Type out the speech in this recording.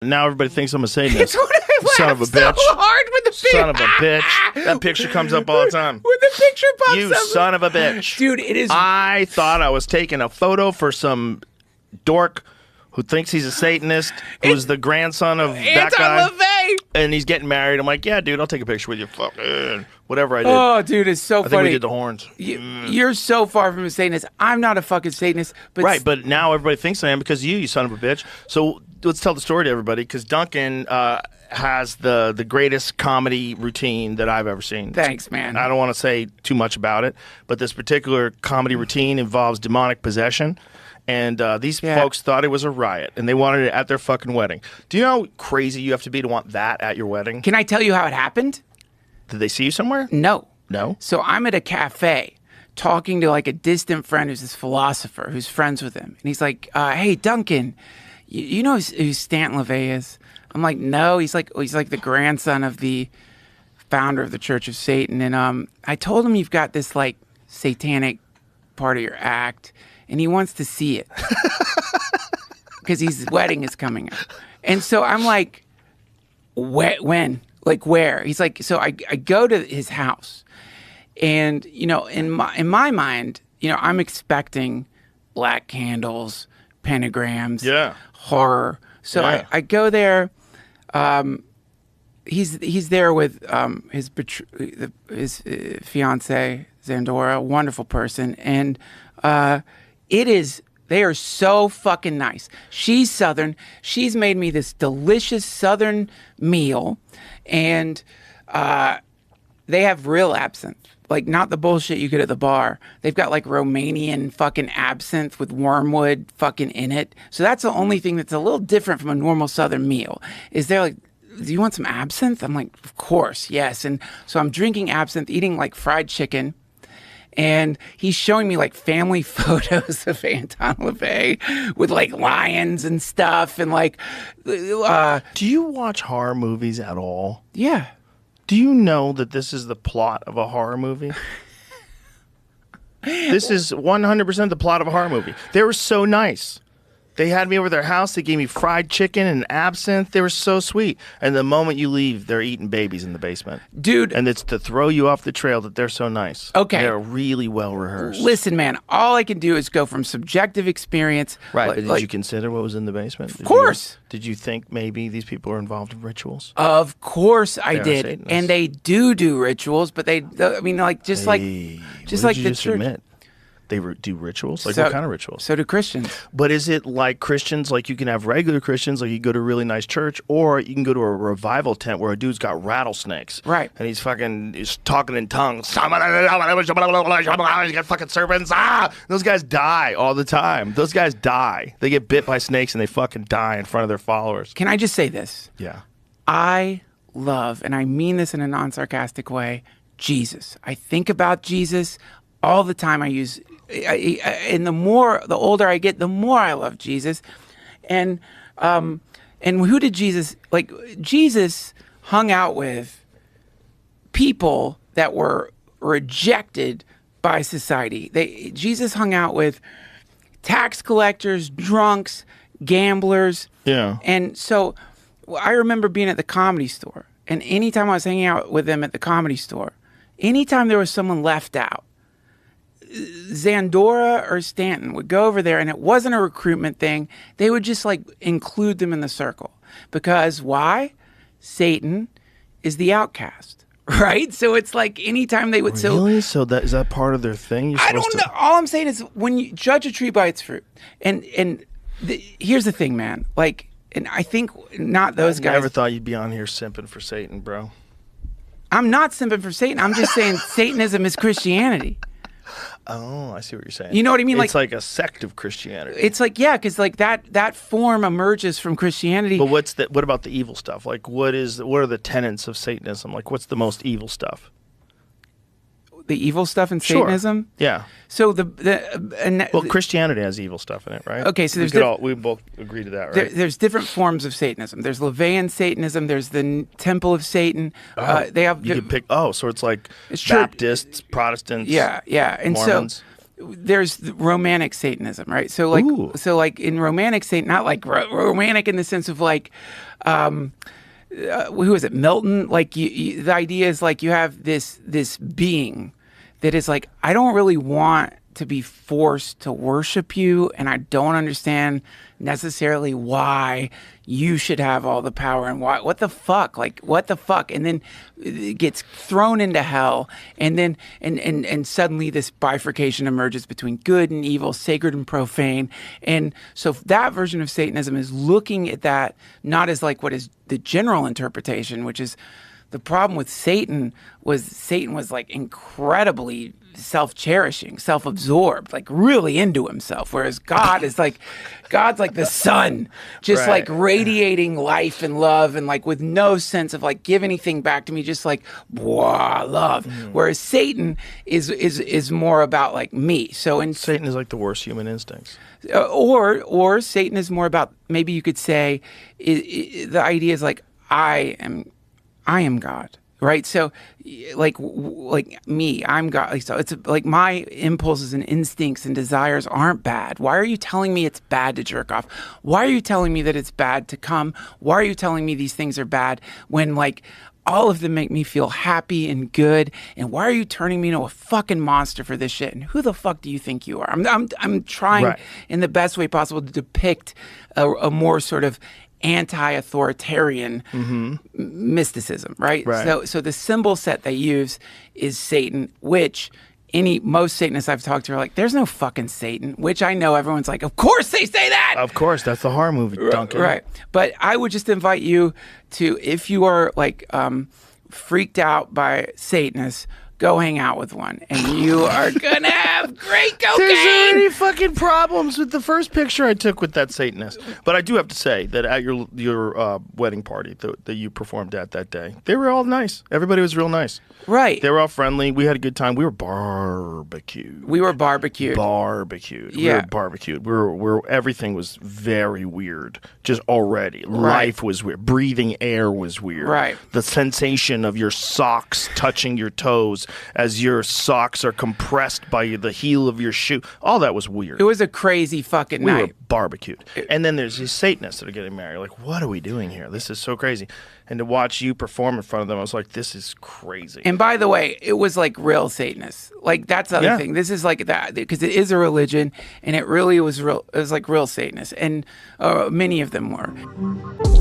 Now everybody thinks I'm a Satanist. It's what I Son of a so bitch. hard with the picture. Son of a bitch. That picture comes up all the time. When the picture pops You up. son of a bitch. Dude, it is. I thought I was taking a photo for some dork who thinks he's a Satanist, who's the grandson of that guy. Anton LaVey. And he's getting married. I'm like, yeah, dude, I'll take a picture with you. Fucking whatever I did. Oh, dude, it's so I think funny. we did the horns. You're so far from a Satanist. I'm not a fucking Satanist. But Right, but now everybody thinks I am because of you son of a bitch. So let's tell the story to everybody because Duncan has the greatest comedy routine that I've ever seen. Thanks, man. I don't want to say too much about it, but this particular comedy routine involves demonic possession. And these folks thought it was a riot, and they wanted it at their fucking wedding. Do you know how crazy you have to be to want that at your wedding? Can I tell you how it happened? Did they see you somewhere? No. No? So I'm at a cafe talking to like a distant friend who's this philosopher who's friends with him. And he's like, hey, Duncan, you know who Stanton LaVey is? I'm like, no. He's like the grandson of the founder of the Church of Satan. And I told him you've got this like satanic part of your act, and he wants to see it because his wedding is coming up. And so I'm like, when? Like where? He's like, so I go to his house, and you know, in my mind, you know, I'm expecting black candles, pentagrams, horror. So I go there. He's there with his fiance Zandora, wonderful person, and they are so fucking nice. She's Southern. She's made me this delicious Southern meal, and they have real absinthe. Like, not the bullshit you get at the bar. They've got, like, Romanian fucking absinthe with wormwood fucking in it. So that's the only thing that's a little different from a normal Southern meal. Is they're like, do you want some absinthe? I'm like, of course, yes. And so I'm drinking absinthe, eating, like, fried chicken. And he's showing me like family photos of Anton LaVey with like lions and stuff. And like, do you watch horror movies at all? Yeah. Do you know that this is the plot of a horror movie? This is 100% the plot of a horror movie. They were so nice. They had me over their house. They gave me fried chicken and absinthe. They were so sweet. And the moment you leave, they're eating babies in the basement. Dude. And it's to throw you off the trail that they're so nice. Okay. They're really well rehearsed. Listen, man, all I can do is go from subjective experience. Right, but did you consider what was in the basement? Of course. Did you think maybe these people are involved in rituals? Of course I did. Satanists. And they do rituals, but I mean, like, just like the church. Admit? They do rituals? Like what kind of rituals? So do Christians. But is it like Christians, like you can have regular Christians, like you go to a really nice church, or you can go to a revival tent where a dude's got rattlesnakes. Right. And he's talking in tongues. He's got fucking serpents. Those guys die all the time. Those guys die. They get bit by snakes and they fucking die in front of their followers. Can I just say this? Yeah. I love, and I mean this in a non-sarcastic way, Jesus. I think about Jesus all the time. And the older I get, the more I love Jesus. And who did Jesus, like, Jesus hung out with people that were rejected by society. Jesus hung out with tax collectors, drunks, gamblers. Yeah. And so I remember being at the Comedy Store, and anytime I was hanging out with them at the Comedy Store, anytime there was someone left out, Zandora or Stanton would go over there, and it wasn't a recruitment thing. They would just like include them in the circle. Because why? Satan is the outcast, right? So it's like anytime they would... Really? Is that part of their thing? I don't know. All I'm saying is when you judge a tree by its fruit. And here's the thing, man. Like, and I think not those guys... I never thought you'd be on here simping for Satan, bro. I'm not simping for Satan. I'm just saying Satanism is Christianity. Oh, I see what you're saying. You know what I mean? It's like a sect of Christianity. It's like, yeah, because like that form emerges from Christianity. But what about the evil stuff? Like, what are the tenets of Satanism? Like, what's the most evil stuff? The evil stuff in Satanism? Sure. Yeah. So Christianity has evil stuff in it, right? Okay, so we both agree to that, right? There's different forms of Satanism. There's LaVeyan Satanism. There's the Temple of Satan. They have you can pick. Oh, so it's like it's Baptists, Protestants. Yeah, and Mormons. so there's the romantic Satanism, right? So like, Ooh. In romantic Satan, not like romantic in the sense of like, who is it? Milton. Like the idea is like you have this being that is like, I don't really want to be forced to worship you, and I don't understand necessarily why you should have all the power and why. What the fuck? Like what the fuck? And then it gets thrown into hell, and then and suddenly this bifurcation emerges between good and evil, sacred and profane. And so that version of Satanism is looking at that not as like what is the general interpretation, which is the problem with Satan was like incredibly self-cherishing, self-absorbed, like really into himself, whereas God's like the sun, just Right. like radiating life and love, and like with no sense of like give anything back to me, just like love. Whereas Satan is more about like me. So in Satan is like the worst human instincts. or Satan is more about, maybe you could say the idea is like I am God, right? So like me, I'm God. So it's like my impulses and instincts and desires aren't bad. Why are you telling me it's bad to jerk off? Why are you telling me that it's bad to come? Why are you telling me these things are bad when like all of them make me feel happy and good? And why are you turning me into a fucking monster for this shit? And who the fuck do you think you are? I'm trying Right. in the best way possible to depict a more sort of anti-authoritarian mysticism, right? Right. So the symbol set they use is Satan, which most Satanists I've talked to are like, there's no fucking Satan, which I know everyone's like, of course they say that. Of course, that's the horror movie, Duncan. Right. But I would just invite you to, if you are like freaked out by Satanists, go hang out with one, and you are gonna have great There's cocaine. already fucking problems with the first picture I took with that Satanist. But I do have to say that at your wedding party that you performed at that day, they were all nice. Everybody was real nice. Right. They were all friendly. We had a good time. We were barbecued. We were barbecued. Barbecued. We Yeah. were barbecued. Everything was very weird. Just already. Life was weird. Breathing air was weird. Right. The sensation of your socks touching your toes as your socks are compressed by the heel of your shoe. All that was weird. It was a crazy fucking We night. were barbecued. And then there's these Satanists that are getting married. Like, what are we doing here? This is so crazy. And to watch you perform in front of them, I was like, this is crazy. And by the way, it was like real Satanists. Like that's the other Yeah. thing. This is like that because it is a religion, and it really was real. It was like real Satanists, and many of them were.